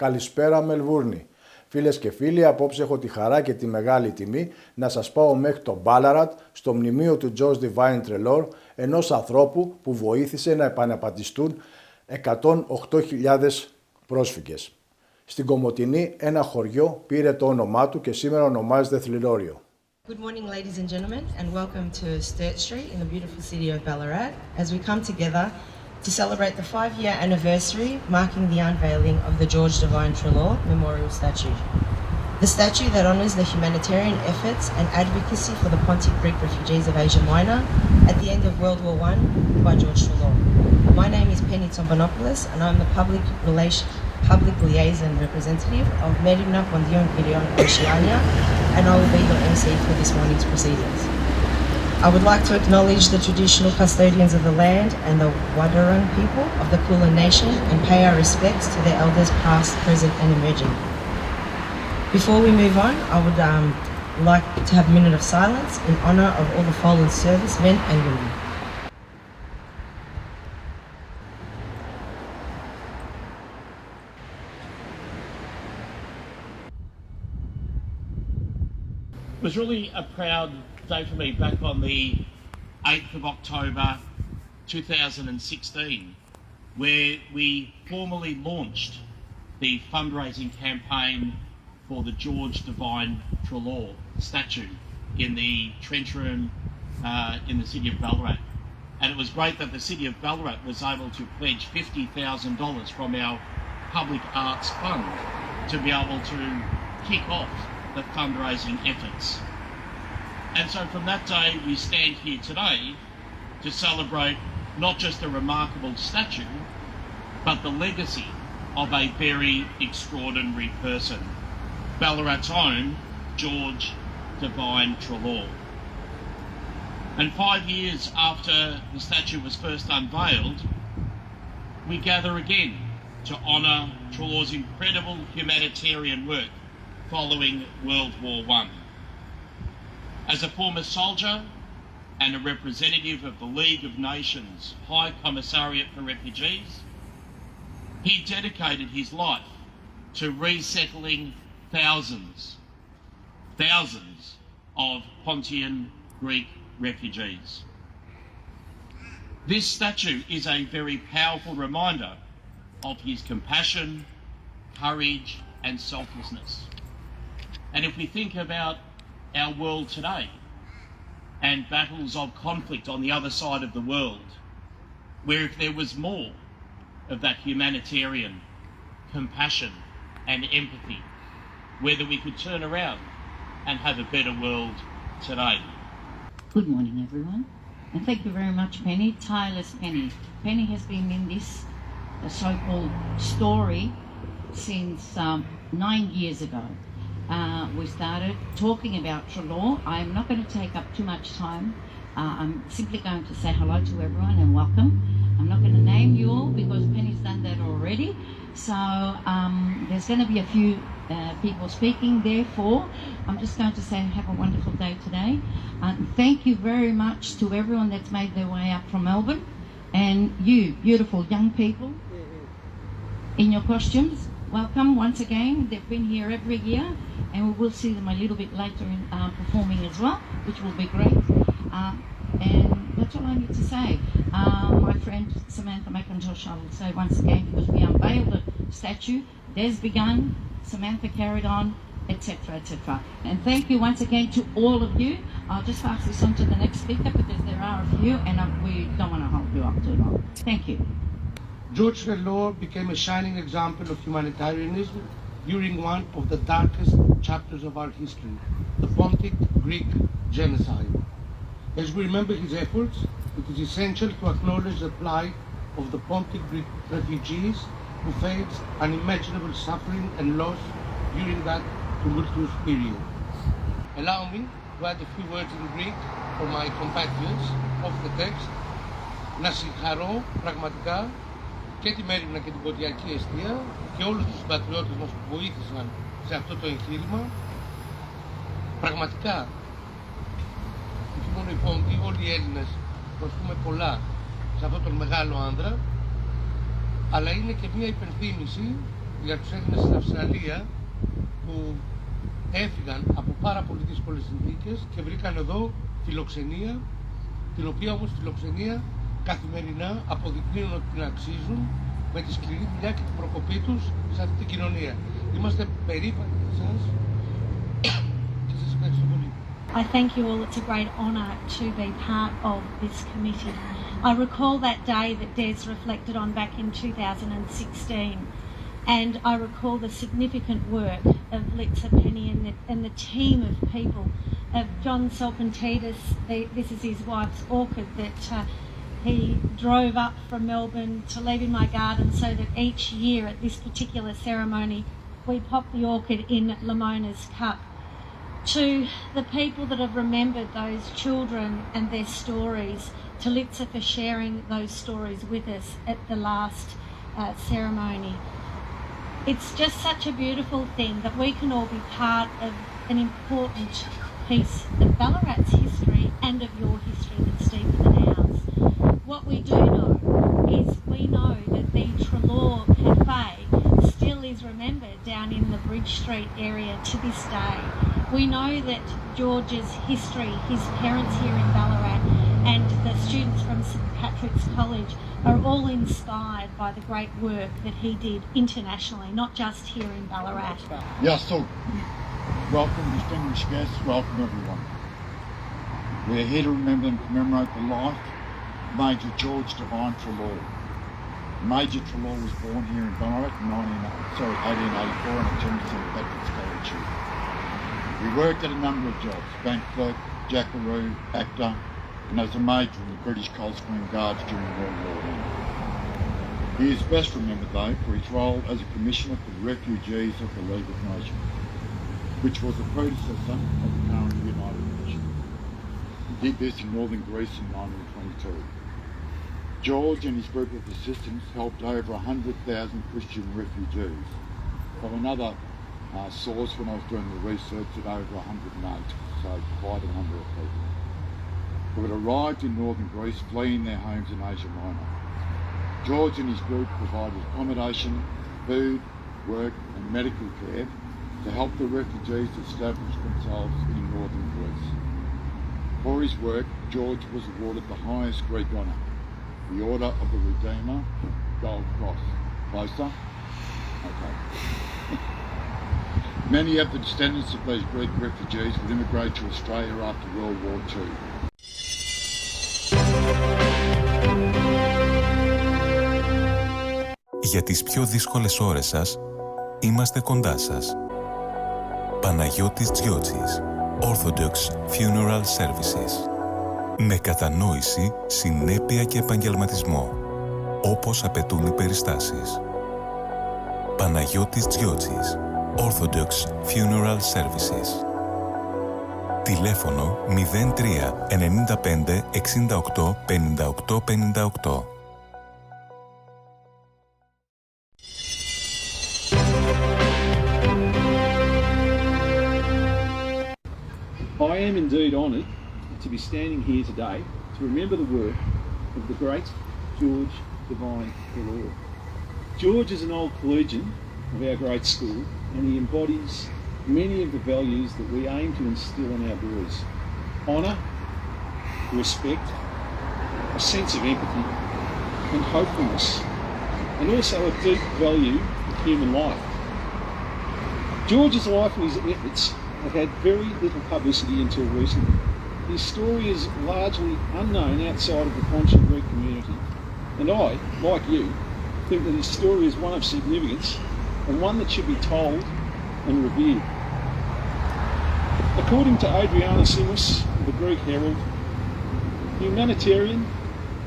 Καλησπέρα Μελβούρνη. Φίλες και φίλοι, απόψε έχω τη χαρά και τη μεγάλη τιμή να σας πάω μέχρι το Ballarat, στο μνημείο του George Divine Treloar, ενός ανθρώπου που βοήθησε να επαναπατριστούν 108.000 πρόσφυγες. Στην Κομοτηνή ένα χωριό πήρε το όνομά του και σήμερα ονομάζεται Θλιρόριο. Good morning, ladies and gentlemen, and welcome to Sturt Street in the beautiful city of Ballarat as we come together to celebrate the 5-year anniversary marking the unveiling of the George Divine Treloar Memorial Statue. The statue that honours the humanitarian efforts and advocacy for the Pontic Greek refugees of Asia Minor at the end of World War I by George Divine Treloar. My name is Penny Tombonopoulos and I'm the public liaison representative of Μέριμνα Ποντίων Κυριών Ωκεάνιas, and I will be your MC for this morning's proceedings. I would like to acknowledge the traditional custodians of the land and the Wadawurrung people of the Kulin Nation and pay our respects to their elders past, present and emerging. Before we move on, I would like to have a minute of silence in honour of all the fallen servicemen and women. It was really a proud day for me back on the 8th of October 2016, where we formally launched the fundraising campaign for the George Divine Treloar statue in the trench room in the city of Ballarat. And it was great that the city of Ballarat was able to pledge $50,000 from our public arts fund to be able to kick off the fundraising efforts. And so from that day we stand here today to celebrate not just a remarkable statue, but the legacy of a very extraordinary person, Ballarat's own George Divine Treloar. And 5 years after the statue was first unveiled, we gather again to honour Treloar's incredible humanitarian work following World War I. As a former soldier and a representative of the League of Nations High Commissariat for Refugees, he dedicated his life to resettling thousands of Pontian Greek refugees. This statue is a very powerful reminder of his compassion, courage and selflessness. And if we think about our world today and battles of conflict on the other side of the world, where if there was more of that humanitarian compassion and empathy, whether we could turn around and have a better world today. Good morning everyone, and thank you very much Penny, tireless Penny. Penny has been in this so-called story since 9 years ago. We started talking about Treloar. I'm not going to take up too much time. I'm simply going to say hello to everyone and welcome. I'm not going to name you all because Penny's done that already. So there's going to be a few people speaking. Therefore, I'm just going to say have a wonderful day today. Thank you very much to everyone that's made their way up from Melbourne. And you, beautiful young people in your costumes, welcome once again. They've been here every year. And we will see them a little bit later in performing as well, which will be great. And that's all I need to say. My friend Samantha McIntosh, I will say once again, because we unveiled the statue, Des begun, Samantha carried on, etc., etc. And thank you once again to all of you. I'll just pass this on to the next speaker because there are a few and we don't want to hold you up too long. Thank you. George Divine became a shining example of humanitarianism during one of the darkest chapters of our history, the Pontic Greek genocide. As we remember his efforts, it is essential to acknowledge the plight of the Pontic Greek refugees who faced unimaginable suffering and loss during that tumultuous period. Allow me to add a few words in Greek for my compatriots of the text. Να συγχαρώ πραγματικά και τη Μέριμνα και την Ποντιακή Εστία και όλους τους συμπατριώτες μας που βοήθησαν σε αυτό το εγχείρημα. Πραγματικά, όχι μόνο οι Πόντιοι, όλοι οι Έλληνες προσφούμε πολλά σε αυτόν τον μεγάλο άνδρα, αλλά είναι και μια υπενθύμηση για τους Έλληνες στην Αυστραλία που έφυγαν από πάρα πολύ δύσκολες συνθήκες και βρήκαν εδώ φιλοξενία, την οποία όμως φιλοξενία καθημερινά αποδεικνύουν ότι την αξίζουν με τη σκληρή δουλειά και την προκοπή τους σε αυτή την κοινωνία. Είμαστε περήφανοι για εσάς και σας ευχαριστώ πολύ. I thank you all. It's a great honour to be part of this committee. I recall that day that Des reflected on back in 2016, and I recall the significant work of Litsa Penny and the team of people, of John Salpantidis, this is his wife's orchid, that he drove up from Melbourne to leave in my garden so that each year at this particular ceremony we pop the orchid in Lamona's cup. To the people that have remembered those children and their stories, to Litsa for sharing those stories with us at the last ceremony. It's just such a beautiful thing that we can all be part of an important piece of Ballarat's history and of your history that's deeper than ours. What we do know is we know that the Treloar Cafe still is remembered down in the Bridge Street area to this day. We know that George's history, his parents here in Ballarat and the students from St Patrick's College are all inspired by the great work that he did internationally, not just here in Ballarat. Yes, so welcome, distinguished guests, welcome everyone. We're here to remember and commemorate the life of Major George Divine Treloar. Major Treloar was born here in Ballarat in 1884 and attended St Patrick's College here. He worked at a number of jobs, bank clerk, jackaroo, actor, and as a major in the British Coldstream Guards during World War I. He is best remembered though for his role as a commissioner for the refugees of the League of Nations, which was the predecessor of the current United Nations. He did this in northern Greece in 1922. George and his group of assistants helped over 100,000 Christian refugees. From another source when I was doing the research at over 108, so quite a number of people, who had arrived in northern Greece fleeing their homes in Asia Minor. George and his group provided accommodation, food, work and medical care to help the refugees establish themselves in northern Greece. For his work, George was awarded the highest Greek honour, the Order of the Redeemer, Gold Cross. Closer? Okay. Many of the descendants of these Greek refugees would immigrate to Australia after World War II. Για τις πιο δύσκολες ώρες σας, είμαστε κοντά σας. Παναγιώτης Τζιότσης, Orthodox Funeral Services. Με κατανόηση, συνέπεια και επαγγελματισμό, όπως απαιτούν οι περιστάσεις. Παναγιώτης Τζιότσης, Orthodox Funeral Services. Τηλέφωνο 03 95 68 58 58. I am indeed honoured to be standing here today to remember the work of the great George Divine Treloar. George is an old collegian of our great school and he embodies many of the values that we aim to instil in our boys. Honour, respect, a sense of empathy and hopefulness, and also a deep value of human life. George's life and his efforts have had very little publicity until recently. His story is largely unknown outside of the Pontian Greek community, and I, like you, think that his story is one of significance and one that should be told and revered. According to Adriana Simus of the Greek Herald, humanitarian,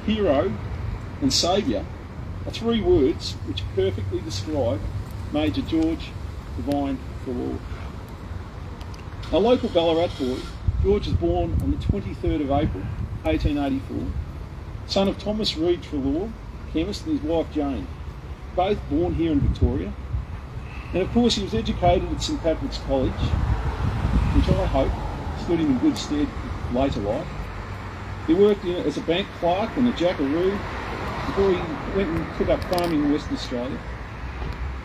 hero and saviour are three words which perfectly describe Major George Divine Treloar. A local Ballarat boy, George was born on the 23rd of April 1884, son of Thomas Reed Treloar, chemist, and his wife Jane, both born here in Victoria. And of course he was educated at St Patrick's College, which I hope stood him in good stead later life. He worked as a bank clerk and a jackaroo before he went and took up farming in Western Australia.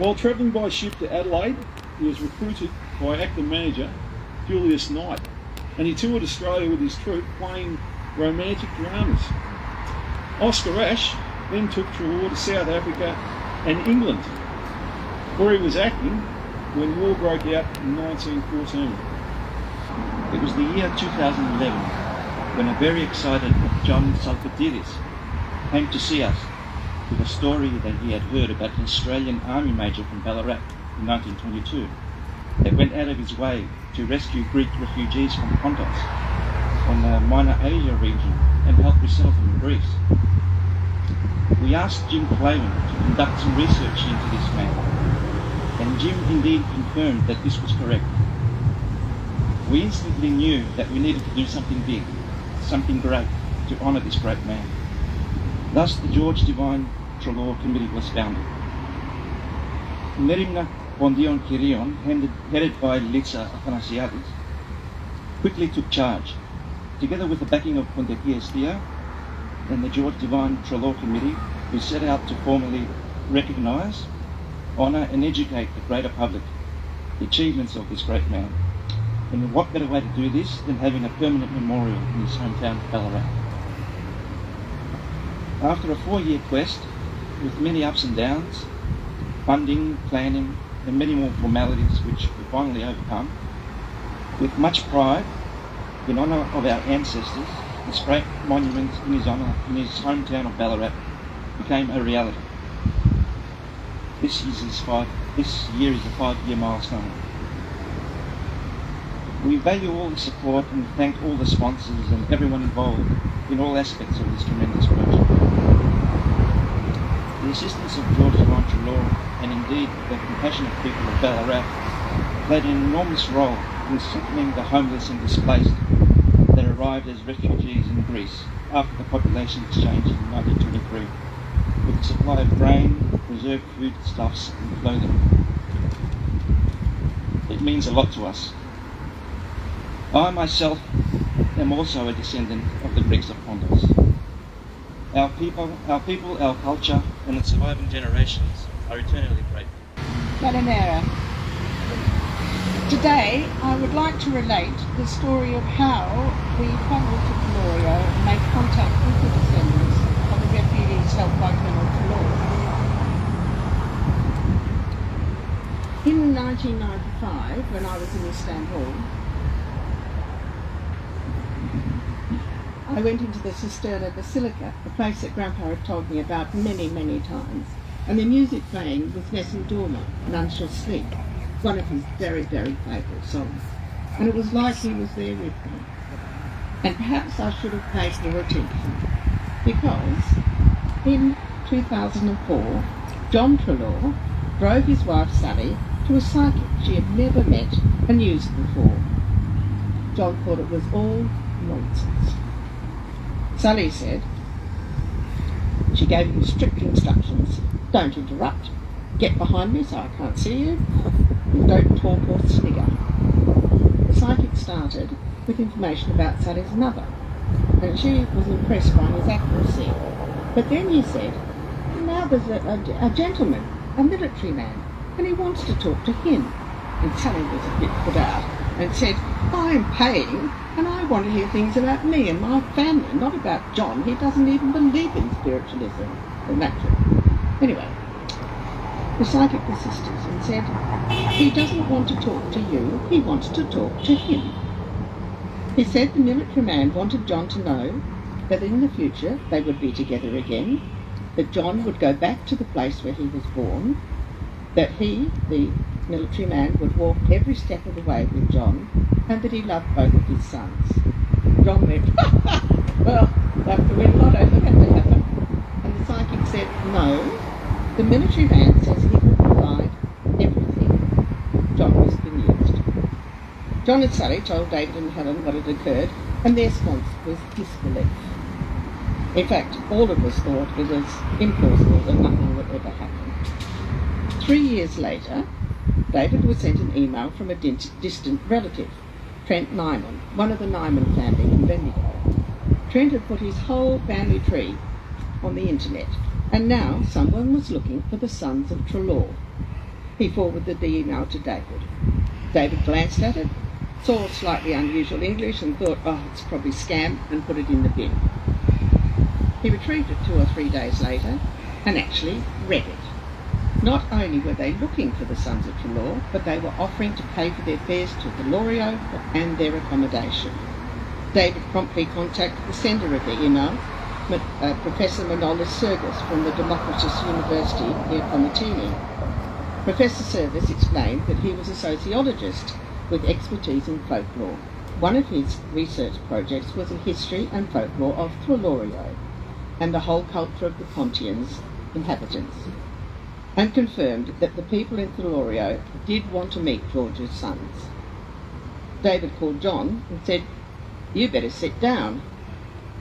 While travelling by ship to Adelaide, he was recruited by actor manager Julius Knight, and he toured Australia with his troupe playing romantic dramas. Oscar Ashe then took Treloar to South Africa and England, where he was acting when war broke out in 1914. It was the year 2011 when a very excited John Sotήρης came to see us with a story that he had heard about an Australian Army major from Ballarat in 1922 that went out of his way to rescue Greek refugees from Pontus, from the Minor Asia region, and help resettle them in Greece. We asked Jim Clavin to conduct some research into this man, and Jim indeed confirmed that this was correct. We instantly knew that we needed to do something big, something great, to honour this great man. Thus the George Divine Treloar Committee was founded. Μέριμνα Ποντίων Κυριών, headed by Litsa Athanasiadis, quickly took charge. Together with the backing of Pontepiestia and the George Divine Treloar Committee, we set out to formally recognise, honour and educate the greater public, the achievements of this great man. And what better way to do this than having a permanent memorial in his hometown of Ballarat. After a 4-year quest, with many ups and downs, funding, planning, and many more formalities which we finally overcome, with much pride, in honour of our ancestors, this great monument in his honour in his hometown of Ballarat became a reality. This year is a 5-year milestone. We value all the support and thank all the sponsors and everyone involved in all aspects of this tremendous project. The assistance of George Divine Treloar and indeed the compassionate people of Ballarat played an enormous role in settling the homeless and displaced that arrived as refugees in Greece after the population exchange in 1923, with a supply of grain, preserved foodstuffs and clothing. It means a lot to us. I myself am also a descendant of the Greeks of Pontus. Our people, our culture, and its surviving generations are eternally grateful. Kalimera. Today, I would like to relate the story of how we travelled to Gloria and made contact with the descendants of the refugees helped by Colonel Treloar. In 1995, when I was in Istanbul, I went into the Cisterna Basilica, a place that Grandpa had told me about many, many times, and the music playing was Nessun Dorma, None Shall Sleep, one of his very, very favourite songs. And it was like he was there with me. And perhaps I should have paid more attention, because in 2004, John Treloar drove his wife Sally to a psychic she had never met and used before. John thought it was all nonsense. Sally said, she gave him strict instructions. Don't interrupt. Get behind me so I can't see you. And don't talk or snigger. The psychic started with information about Sally's mother, and she was impressed by his accuracy. But then he said, now there's a gentleman, a military man, and he wants to talk to him. And Sally was a bit put out and said, I'm paying and I want to hear things about me and my family, not about John. He doesn't even believe in spiritualism or magic. Anyway, the psychic persisted and said, he doesn't want to talk to you, he wants to talk to him. He said the military man wanted John to know that in the future they would be together again, that John would go back to the place where he was born, that he, the military man, would walk every step of the way with John, and that he loved both of his sons. John went, well, that went not over that to happen. And the psychic said, no, the military man says he will provide everything. John was bemused. John and Sally told David and Helen what had occurred, and their response was disbelief. In fact, all of us thought it was implausible that nothing would ever happen. 3 years later, David was sent an email from a distant relative, Trent Nyman, one of the Nyman family from Bendigo. Trent had put his whole family tree on the internet, and now someone was looking for the sons of Treloar. He forwarded the email to David. David glanced at it, saw slightly unusual English and thought, oh, it's probably scam, and put it in the bin. He retrieved it 2 or 3 days later and actually read it. Not only were they looking for the sons of Treloar, but they were offering to pay for their fares to Delorio and their accommodation. David promptly contacted the sender of the email, Professor Manolis Sergis from the Democritus University near Comatini. Professor Sergis explained that he was a sociologist with expertise in folklore. One of his research projects was a history and folklore of Trelorio and the whole culture of the Pontians inhabitants, and confirmed that the people in Trelorio did want to meet George's sons. David called John and said, "You better sit down.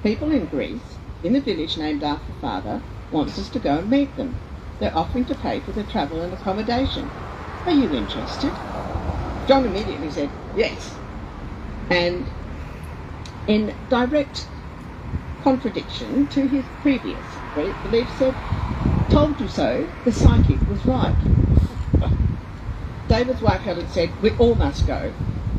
People in Greece, in a village named after father, wants us to go and meet them. They're offering to pay for their travel and accommodation. Are you interested?" John immediately said, "Yes." And in direct contradiction to his previous belief, said, "Told you so, the psychic was right." David's wife Helen said, "We all must go."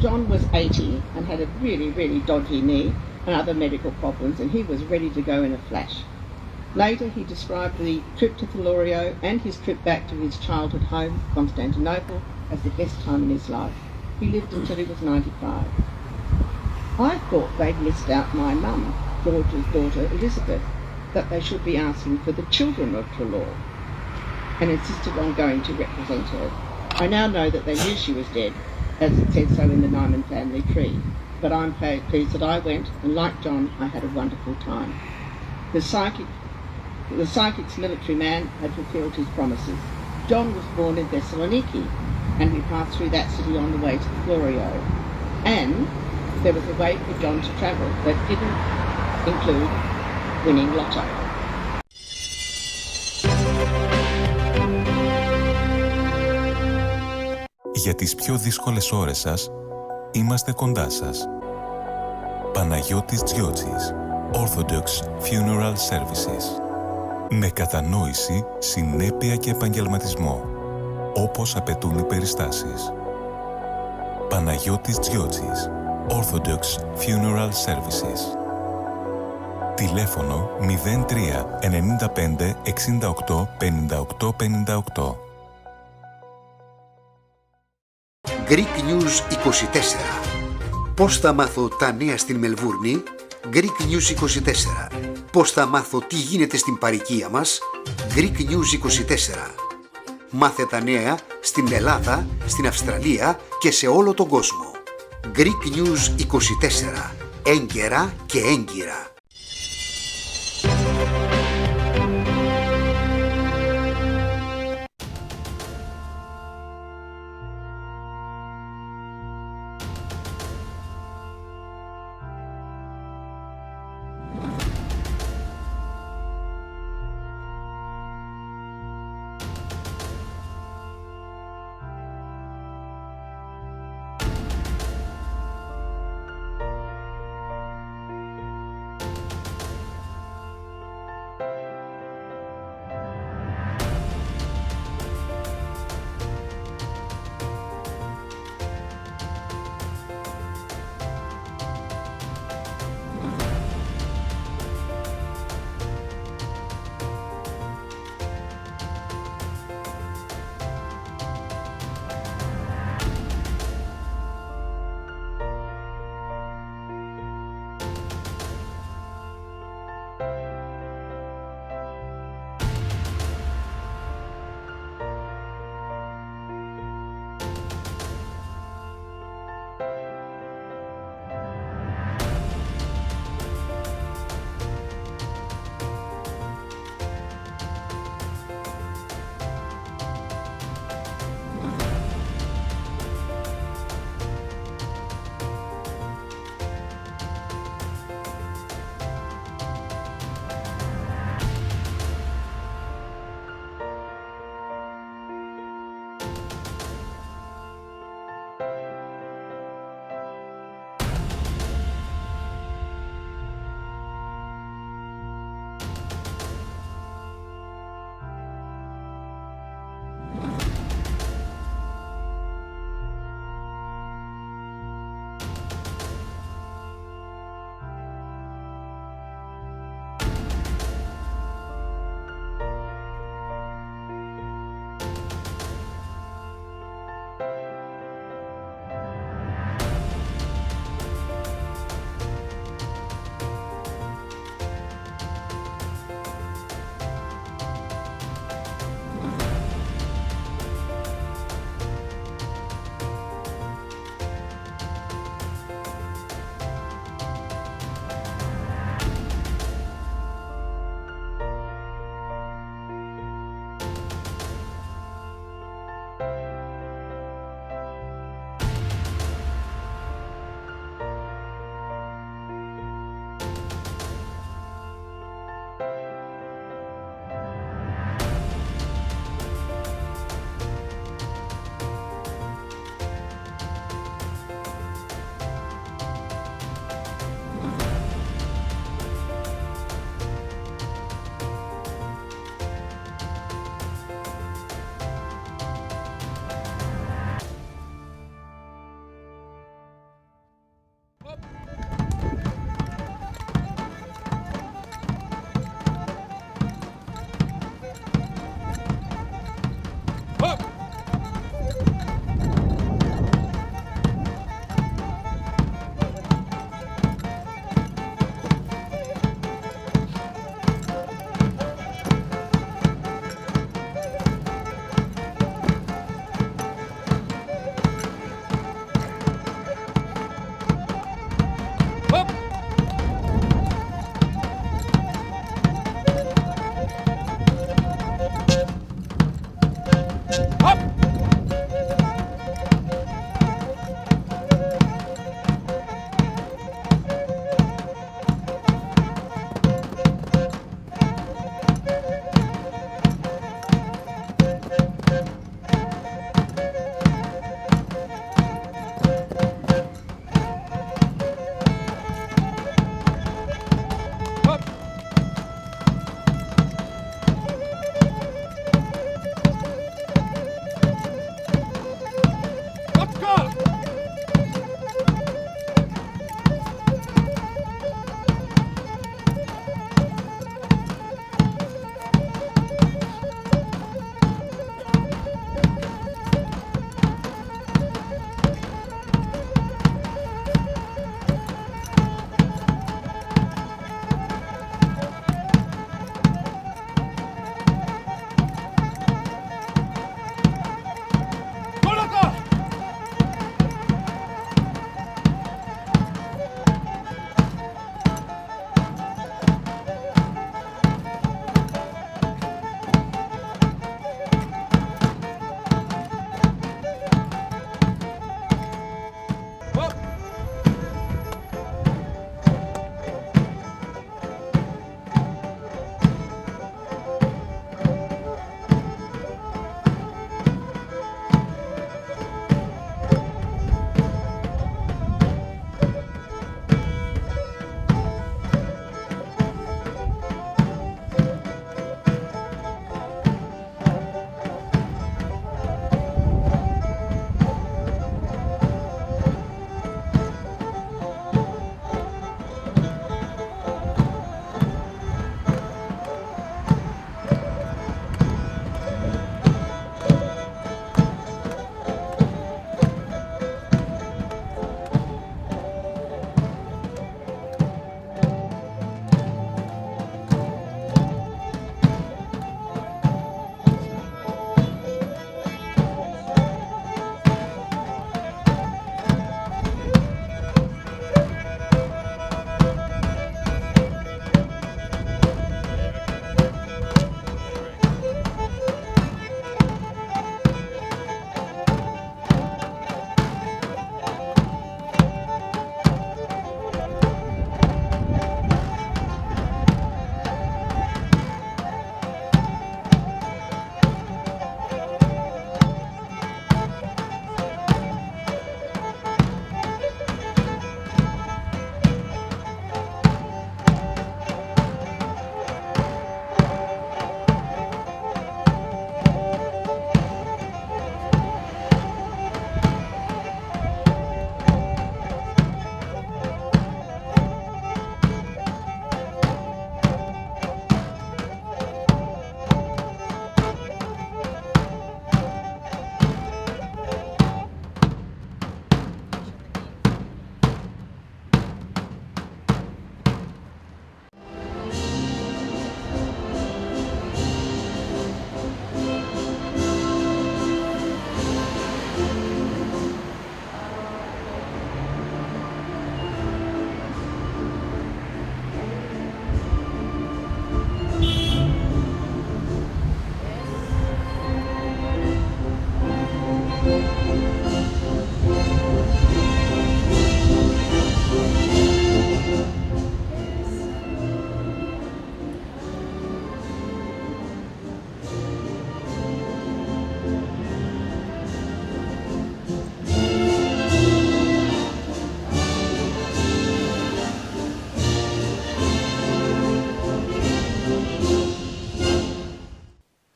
John was 80 and had a really, really dodgy knee and other medical problems, and he was ready to go in a flash. Later he described the trip to Trelorio and his trip back to his childhood home, Constantinople, as the best time in his life. He lived until he was 95. I thought they'd missed out my mum, George's daughter Elizabeth, that they should be asking for the children of Treloar, and insisted on going to represent her. I now know that they knew she was dead, as it said so in the Nyman family tree, but I'm pleased that I went, and like John, I had a wonderful time. The psychic's military man had fulfilled his promises. John was born in Thessaloniki, and we passed through that city on the way to Florio. And there was a way for John to travel that didn't include winning lotto. Για τις πιο δύσκολες ώρες σας, είμαστε κοντά σας. Παναγιώτης Τζιότσης, Orthodox Funeral Services. Με κατανόηση, συνέπεια και επαγγελματισμό, όπως απαιτούν οι περιστάσεις. Παναγιώτης Τζιότσης, Orthodox Funeral Services. Τηλέφωνο 03 95 68 58 58. Greek News 24. Πώς θα μάθω τα νέα στην Μελβούρνη? Greek News 24. Πώς θα μάθω τι γίνεται στην παροικία μας? Greek News 24. Μάθε τα νέα στην Ελλάδα, στην Αυστραλία και σε όλο τον κόσμο. Greek News 24. Έγκαιρα και έγκυρα.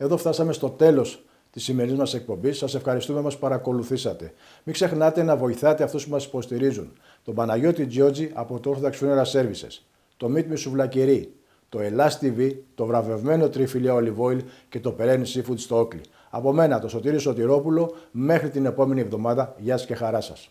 Εδώ φτάσαμε στο τέλος της σημερινής μας εκπομπής. Σας ευχαριστούμε που μας παρακολουθήσατε. Μην ξεχνάτε να βοηθάτε αυτούς που μας υποστηρίζουν. Τον Παναγιώτη Τζιότζη από το Orthodox Funeral Services, το Meet Me Σουβλακερί, το Ελλάς TV, το βραβευμένο τριφυλιά Olive Oil και το Perenne Seafood στο Όκλι. Από μένα, το Σωτήρη Σωτηρόπουλο, μέχρι την επόμενη εβδομάδα. Γεια σας και χαρά σας.